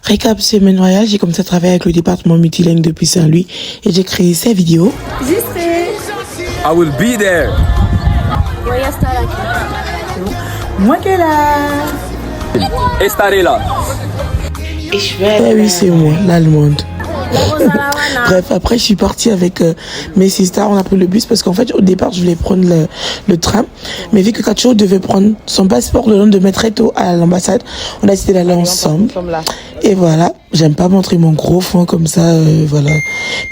Récap semaine royale, j'ai commencé à travailler avec le département multilingue depuis Saint-Louis et j'ai créé ces vidéos. I will be there. Voy a estar aquí. Moi qui est là. Estaré là. Eh oui, c'est moi, l'allemande. Bref, après je suis partie avec mes sisters, on a pris le bus parce qu'en fait au départ je voulais prendre le tram, mais vu que Kacho devait prendre son passeport le lendemain très tôt à l'ambassade, on a décidé d'aller ensemble. Et voilà, j'aime pas montrer mon gros fond comme ça, voilà.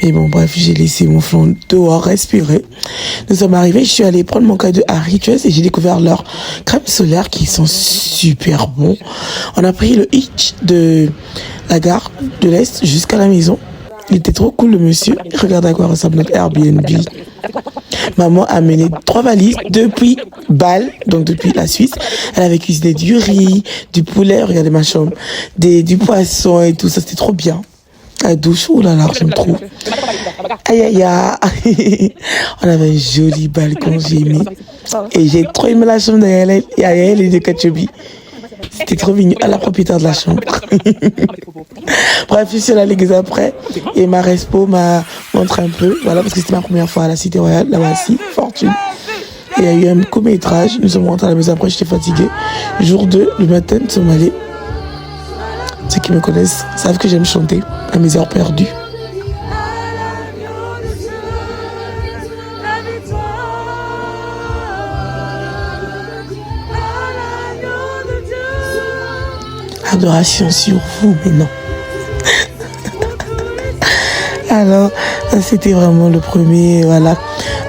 Mais bon bref, j'ai laissé mon flanc dehors respirer. Nous sommes arrivés, je suis allée prendre mon cadeau à Rituals et j'ai découvert leurs crèmes solaires qui sont super bons. On a pris le hitch de la gare de l'Est jusqu'à la maison. Il était trop cool le monsieur. Regarde à quoi ressemble notre Airbnb. Maman a amené 3 valises depuis Bâle, donc depuis la Suisse. Elle avait cuisiné du riz, du poulet, regardez ma chambre, du poisson et tout ça, c'était trop bien. La douche, oh là là, j'aime trop. Aïe aïe aïe. On avait un joli balcon, j'ai aimé. Et j'ai trop aimé la chambre d'Ayael et de Kachobi. C'était trop mignon. À la propriétaire de la chambre. Bref, je suis allée l'église après. Et ma respo m'a montré un peu. Voilà, parce que c'était ma première fois à la Cité Royale. La voici, Fortune. Et il y a eu un court-métrage. Nous sommes rentrés à la maison après, j'étais fatiguée. Jour 2, le matin, nous sommes allés. Ceux qui me connaissent savent que j'aime chanter à mes heures perdues. Adoration sur vous, mais non. Alors, c'était vraiment le premier, voilà,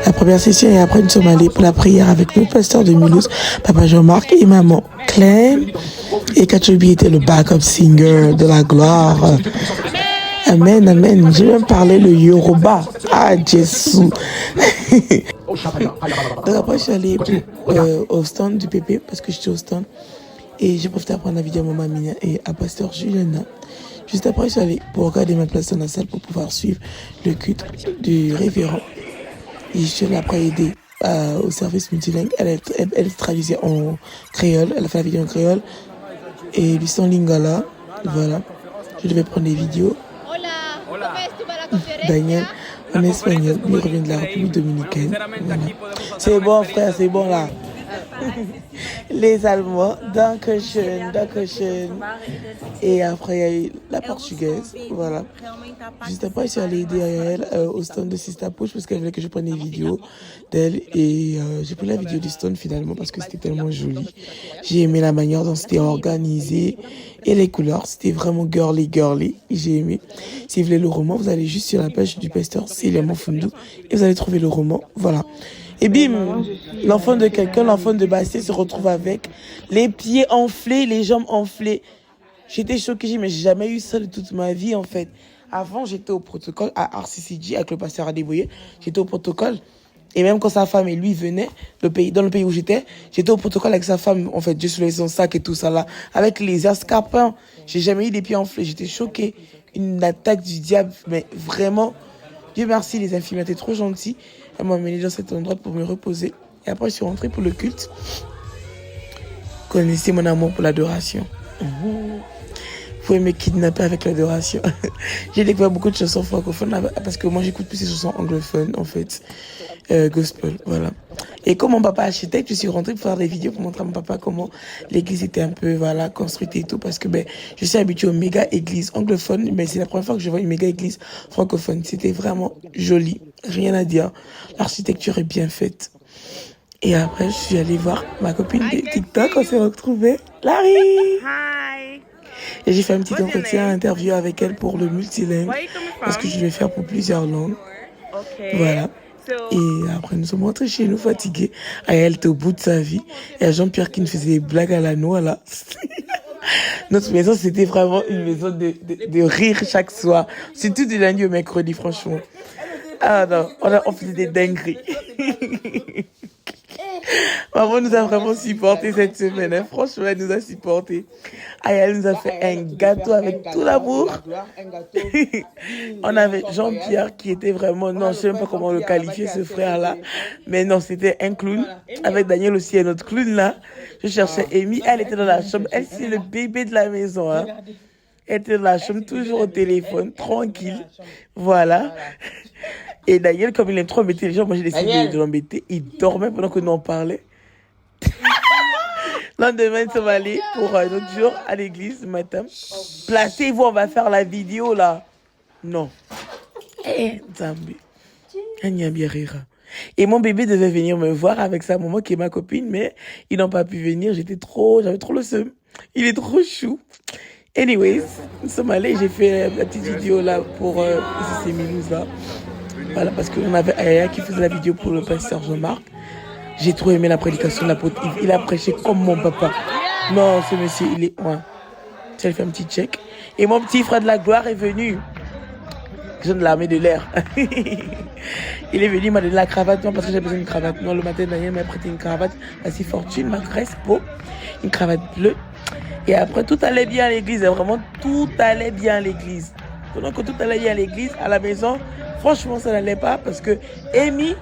la première session. Et après, nous sommes allés pour la prière avec le pasteur de Mulhouse, Papa Jean-Marc et maman Clem. Et Kachobi était le backup singer de la gloire. Amen, amen. J'ai même parlé le Yoruba. Ah, Jésus. Donc après, je suis allée au stand du PP parce que j'étais au stand. Et j'ai profité à prendre la vidéo à Maman Mina et à Pasteur Juliana. Juste après, je suis allée pour regarder ma place dans la salle pour pouvoir suivre le culte du révérend. Et je suis allée après aider au service multilingue. Elle traduisait en créole. Elle a fait la vidéo en créole. Et lui en lingala. Voilà. Je devais prendre des vidéos. Daniel en espagnol. Lui revient de la République dominicaine. Voilà. C'est bon, frère, c'est bon là. Les Allemands, Dankeschön. Et après, il y a eu la portugaise. Voilà. Juste après, je suis allée aider elle au stand de Sista Push parce qu'elle voulait que je prenne des vidéos d'elle. Et j'ai pris la vidéo du stand finalement parce que c'était tellement joli. J'ai aimé la manière dont c'était organisé et les couleurs. C'était vraiment girly. J'ai aimé. Si vous voulez le roman, vous allez juste sur la page du pasteur Célia Monfundou et vous allez trouver le roman. Voilà. Et bim, l'enfant de quelqu'un, l'enfant de Bastille se retrouve avec les pieds enflés, les jambes enflées. J'étais choquée, mais j'ai jamais eu ça de toute ma vie en fait. Avant, j'étais au protocole à RCCG avec le pasteur Adeboye. J'étais au protocole. Et même quand sa femme et lui venaient dans le pays où j'étais au protocole avec sa femme. En fait, je soulevais son sac et tout ça là. Avec les escarpins. J'ai jamais eu des pieds enflés. J'étais choquée. Une attaque du diable. Mais vraiment, Dieu merci, les infirmières étaient trop gentils. Elle m'a amené dans cet endroit pour me reposer. Et après, je suis rentrée pour le culte. Connaissez mon amour pour l'adoration. Vous pouvez me kidnapper avec l'adoration. J'ai découvert beaucoup de chansons francophones parce que moi, j'écoute plus ces chansons anglophones, en fait. Gospel, voilà. Et comme mon papa architecte, je suis rentrée pour faire des vidéos pour montrer à mon papa comment l'église était un peu, voilà, construite et tout. Parce que, je suis habituée aux méga églises anglophones, mais c'est la première fois que je vois une méga église francophone. C'était vraiment joli. Rien à dire. L'architecture est bien faite. Et après, je suis allée voir ma copine de TikTok. On s'est retrouvés. Larry! Hi! Et j'ai fait un petit entretien, interview avec elle pour le multilingue. Parce que je vais faire pour plusieurs langues. Okay. Voilà. Et après, nous sommes rentrés chez nous fatigués. Elle était au bout de sa vie. Et Jean-Pierre qui nous faisait des blagues à la noix, là. Notre maison, c'était vraiment une maison de rire chaque soir. Surtout du lundi au mercredi, franchement. Ah non, on faisait des dingueries. Maman nous a vraiment supporté cette semaine. Hein. Franchement, elle nous a supporté. Elle nous a fait un gâteau avec tout l'amour. On avait Jean-Pierre qui était vraiment... Non, je ne sais même pas comment le qualifier, ce frère-là. Mais non, c'était un clown. Avec Daniel aussi, un autre clown là. Je cherchais Amy. Elle était dans la chambre. Elle, c'est le bébé de la maison. Hein. Elle était dans la chambre, toujours au téléphone, tranquille. Voilà. Et Daniel, comme il aime trop embêter les gens, moi j'ai décidé de l'embêter. Il dormait pendant que nous en parlait. Le lendemain, nous sommes allés pour un autre jour à l'église ce matin. Placez-vous, on va faire la vidéo là. Non. Eh, Zambé. Et mon bébé devait venir me voir avec sa maman qui est ma copine, mais ils n'ont pas pu venir. J'avais trop le seum. Il est trop chou. Anyways, nous sommes allés, j'ai fait la petite vidéo là pour ICC Mulhouse là. Voilà, parce qu'on avait Aya qui faisait la vidéo pour le pasteur Jean-Marc. J'ai trop aimé la prédication de l'apôtre Yves. Il a prêché comme mon papa. Non, ce monsieur, il est... Ouais. Ça lui fait un petit check. Et mon petit frère de la gloire est venu. Je de l'armée de l'air. Il est venu, il m'a donné la cravate, non, parce que j'ai besoin d'une cravate. Non, le matin, Daniel m'a prêté une cravate assez fortune, ma Crespo, une cravate bleue. Et après, tout allait bien à l'église. Vraiment, tout allait bien à l'église. Pendant que tout allait bien à l'église, à la maison, franchement, ça n'allait pas parce que Amy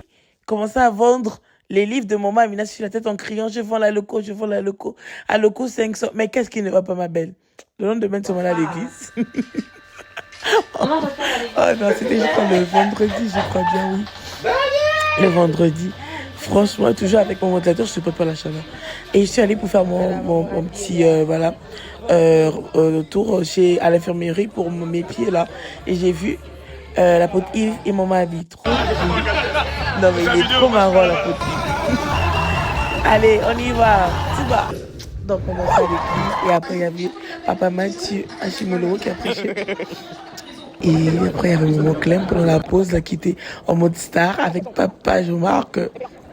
commençait à vendre les livres de maman Amina sur la tête en criant « Je vends la loco, je vends la loco. À loco, 500. » Mais qu'est-ce qui ne va pas, ma belle? Le lendemain, nous sommes allés à l'église. Oh non, c'était je crois le vendredi, je crois bien, oui. Le vendredi. Franchement, toujours avec mon ventilateur, je ne supporte pas la chaleur. Et je suis allée pour faire mon petit tour à l'infirmerie pour mes pieds là. Et j'ai vu la pote Yves et maman habille trop. Non mais il est trop marrant la pote Yves. Allez, on y va. Tu vas. Donc on a fait l'église et après il y avait papa Mathieu Hachimolo qui a prêché. Et après il y avait maman Clem pendant la pause là, qui était en mode star avec papa Jean-Marc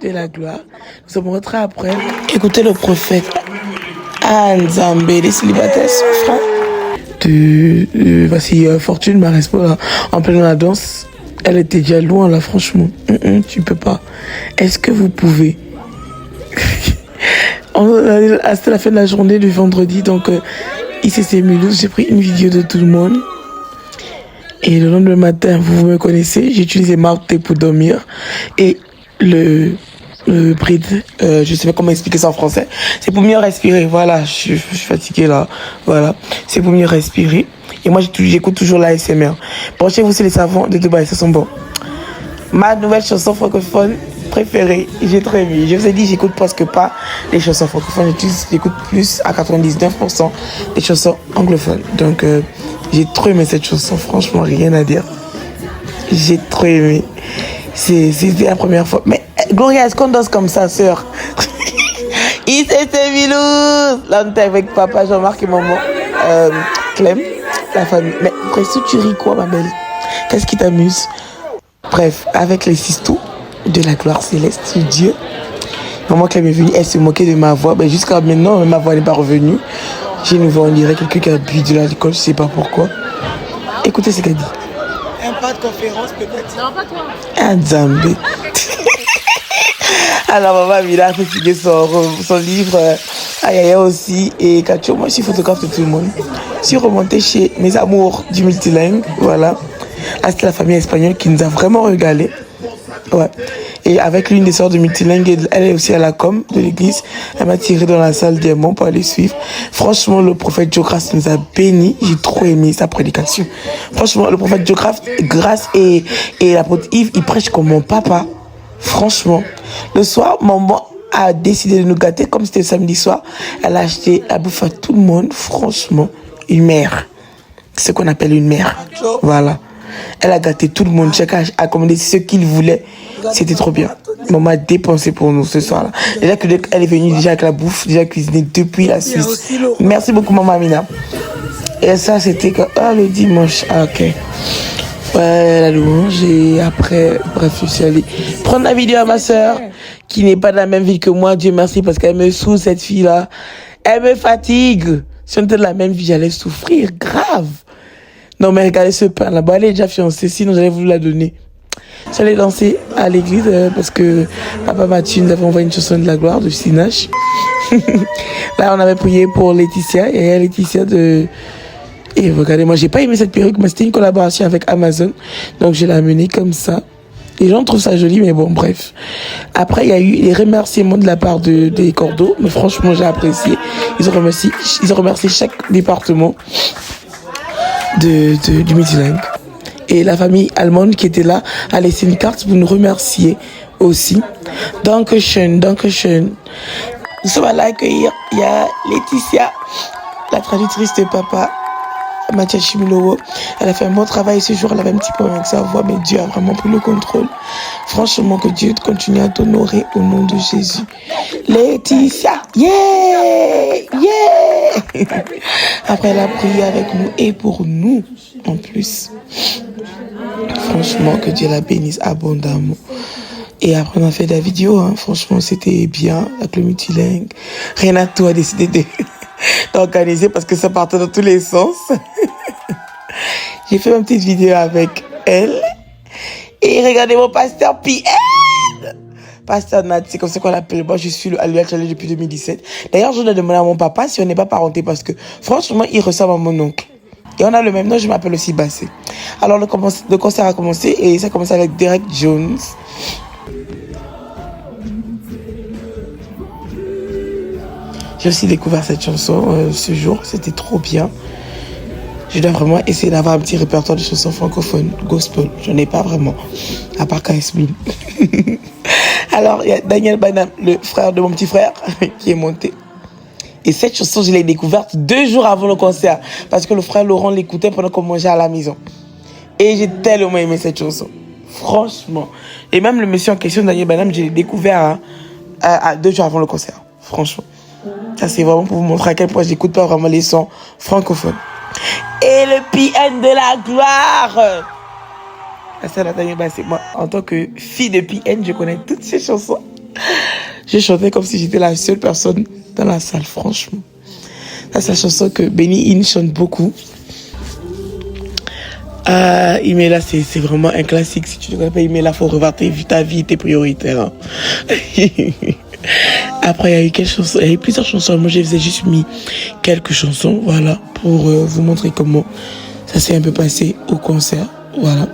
de la gloire. Nous sommes rentrés après. Écoutez le prophète. Nzambé, les célibataires sont frères. Voici Fortune, ma respo là, en pleine la danse. Elle était déjà loin là, franchement. Tu peux pas. Est-ce que vous pouvez? C'était la fin de la journée du vendredi, donc ICC Mulhouse, j'ai pris une vidéo de tout le monde. Et le lendemain matin, vous me connaissez, j'ai utilisé Marté pour dormir. Et le bride, je sais pas comment expliquer ça en français, c'est pour mieux respirer. Voilà, je suis fatiguée là. Voilà, c'est pour mieux respirer. Et moi, j'écoute toujours la SMR. Branchez-vous sur les savons de Dubaï, ça sent bon. Ma nouvelle chanson francophone préférée, j'ai trop aimé. Je vous ai dit, j'écoute presque pas les chansons francophones, j'écoute plus à 99% les chansons anglophones. Donc, j'ai trop aimé cette chanson, franchement, rien à dire. J'ai trop aimé. C'était la première fois. Mais Gloria, est-ce qu'on danse comme ça, sœur? ICC Mulhouse. Là, on était avec papa Jean-Marc et maman Clem, la famille. Mais après, tu ris quoi, ma belle? Qu'est-ce qui t'amuse? Bref, avec les sistous de la gloire céleste de Dieu. Maman Clem est venue, elle se moquait de ma voix. Ben, jusqu'à maintenant, ma voix n'est pas revenue. J'ai une voix, on dirait quelqu'un qui a bu de l'alcool, je sais pas pourquoi. Écoutez ce qu'elle dit. Un pas de conférence peut-être? Non, pas toi. Un Zambé. Alors maman Amina a fait signer son livre à Yaya aussi. Et Kacho, moi je suis photographe de tout le monde. Je suis remontée chez mes amours du multilingue. Voilà. Là c'était la famille espagnole qui nous a vraiment régalé. Ouais. Et avec l'une des sœurs de multilingue, elle est aussi à la com de l'église. Elle m'a tiré dans la salle diamant pour aller suivre. Franchement, le prophète Joe Grace nous a bénis. J'ai trop aimé sa prédication. Franchement, le prophète Joe Grace et l'apôtre Yves, ils prêchent comme mon papa. Franchement. Le soir, maman a décidé de nous gâter comme c'était le samedi soir. Elle a acheté la bouffe à tout le monde. Franchement, une mère. C'est ce qu'on appelle une mère. Voilà. Elle a gâté tout le monde. Chacun a commandé ce qu'il voulait. C'était trop bien. Maman a dépensé pour nous ce soir-là. Déjà qu'elle est venue déjà avec la bouffe, déjà cuisinée depuis la Suisse. Merci beaucoup, maman Amina. Et ça, c'était le dimanche. Ah, ok. Ouais, la louange. Et après, bref, je suis allée prendre la vidéo à ma soeur, qui n'est pas de la même ville que moi. Dieu merci, parce qu'elle me saoule, cette fille-là. Elle me fatigue. Si on était de la même vie, j'allais souffrir. Grave. Non, mais regardez ce pain là-bas. Elle est déjà fiancée, sinon j'allais vous la donner. J'allais danser à l'église parce que papa Mathieu nous avait envoyé une chanson de la gloire de Sinache. Là, on avait prié pour Laetitia et Laetitia de... Et regardez, moi, j'ai pas aimé cette perruque, mais c'était une collaboration avec Amazon. Donc, je l'ai amenée comme ça. Les gens trouvent ça joli, mais bon, bref. Après, il y a eu les remerciements de la part des cordeaux. Mais franchement, j'ai apprécié. Ils ont remercié chaque département. du multilingue. Et la famille allemande qui était là a laissé une carte pour nous remercier aussi. Dankeschön, Dankeschön. Nous sommes allés accueillir, il y a Laetitia, la traductrice de papa, Mathias Chimilowo. Elle a fait un bon travail ce jour, elle avait un petit problème avec sa voix, mais Dieu a vraiment pris le contrôle. Franchement, que Dieu continue à t'honorer au nom de Jésus. Laetitia, yeah, yeah. Après, elle a prié avec nous et pour nous, en plus. Franchement, que Dieu la bénisse abondamment. Et après, on a fait de la vidéo, hein. Franchement, c'était bien, avec le multilingue. Renato a décidé d'organiser parce que ça partait dans tous les sens. J'ai fait ma petite vidéo avec elle. Et regardez mon pasteur PN. Pasteur Nat, c'est comme ça qu'on l'appelle. Moi, je suis à l'UA Challenge depuis 2017. D'ailleurs, je dois demander à mon papa si on n'est pas parenté parce que, franchement, il ressemble à mon oncle. Et on a le même nom, je m'appelle aussi Bassé. Alors, le concert a commencé et ça a commencé avec Derek Jones. J'ai aussi découvert cette chanson ce jour, c'était trop bien. Je dois vraiment essayer d'avoir un petit répertoire de chansons francophones, gospel. J'en ai pas vraiment, à part KSB. Alors, il y a Daniel Banham, le frère de mon petit frère, qui est monté. Et cette chanson, je l'ai découverte 2 jours avant le concert, parce que le frère Laurent l'écoutait pendant qu'on mangeait à la maison. Et j'ai tellement aimé cette chanson, franchement. Et même le monsieur en question, Daniel Banham, je l'ai découvert à 2 jours avant le concert, franchement. Ça, c'est vraiment pour vous montrer à quel point j'écoute pas vraiment les sons francophones. Et le PN de la gloire. Ça, Nathalie, c'est moi, en tant que fille de PN, je connais toutes ces chansons. Je chantais comme si j'étais la seule personne dans la salle, franchement. Ça, c'est la chanson que Benny Hinn chante beaucoup. Imela, c'est vraiment un classique. Si tu ne connais pas Imela, faut revoir ta vie, tes priorités. Hein. Après, il y a eu quelques chansons, il y a eu plusieurs chansons. Moi, j'ai juste mis quelques chansons, voilà, pour vous montrer comment ça s'est un peu passé au concert, voilà.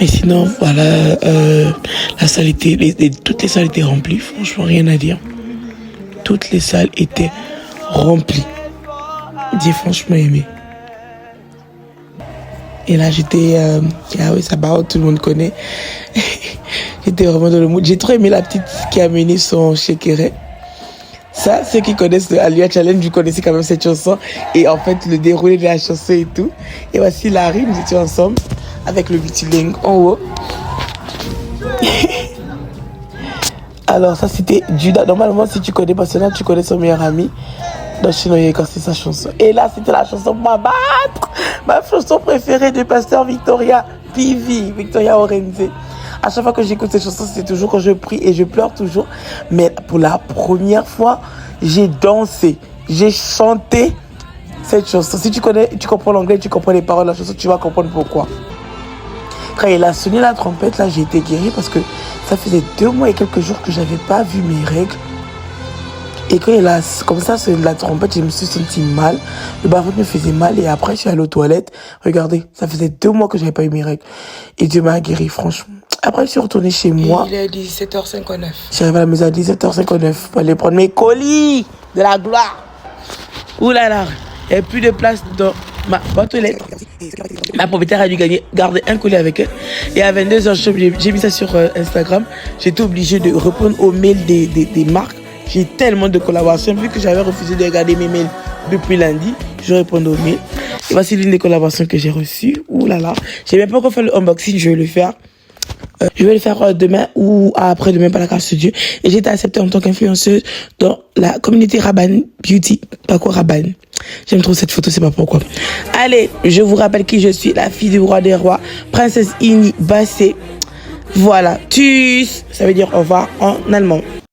Mais sinon, voilà, la salle était, toutes les salles étaient remplies, franchement, rien à dire. Toutes les salles étaient remplies. J'ai franchement aimé. Et là, j'étais, ah oui, ça bat, tout le monde connaît. J'étais vraiment dans le mood. J'ai trop aimé la petite qui a mené son Shekere. Ça, ceux qui connaissent le Alua Challenge, vous connaissez quand même cette chanson. Et en fait, le déroulé de la chanson et tout. Et voici Larry, nous étions ensemble avec le multilingue en haut. Alors ça, c'était Judas. Normalement, si tu connais pas cela, tu connais son meilleur ami. Donc, Chinoye, quand c'est sa chanson. Et là, c'était la chanson pour m'abattre. Ma chanson préférée de pasteur Victoria PV, Victoria Orenze. À chaque fois que j'écoute cette chanson, c'est toujours quand je prie et je pleure toujours. Mais pour la première fois, j'ai dansé, j'ai chanté cette chanson. Si tu connais, tu comprends l'anglais, tu comprends les paroles de la chanson, tu vas comprendre pourquoi. Quand il a sonné la trompette, là, j'ai été guérie parce que ça faisait 2 mois et quelques jours que j'avais pas vu mes règles. Et quand il a comme ça sonné la trompette, je me suis sentie mal. Le bas-ventre me faisait mal et après, je suis allée aux toilettes. Regardez, ça faisait 2 mois que j'avais pas eu mes règles. Et Dieu m'a guérie, franchement. Après, je suis retournée chez moi. Il est 17h59. J'arrive à la maison à 17h59 pour aller prendre mes colis de la gloire. Ouh là là, il n'y avait plus de place dans ma boîte aux lettres. Ma propriétaire a dû garder un colis avec elle. Et à 22h, j'ai mis ça sur Instagram. J'étais obligée de répondre aux mails des marques. J'ai tellement de collaborations. Vu que j'avais refusé de regarder mes mails depuis lundi, je réponds aux mails. Et voici l'une des collaborations que j'ai reçues. Ouh là là, j'ai même pas encore fait le unboxing, je vais le faire. Je vais le faire demain ou après-demain par la grâce de Dieu. Et j'ai été acceptée en tant qu'influenceuse dans la communauté Raban Beauty. Pas quoi Raban. J'aime trop cette photo, c'est pas pourquoi. Allez, je vous rappelle qui je suis, la fille du roi des rois, princesse Ini Bassé. Voilà, tschüss, ça veut dire au revoir en allemand.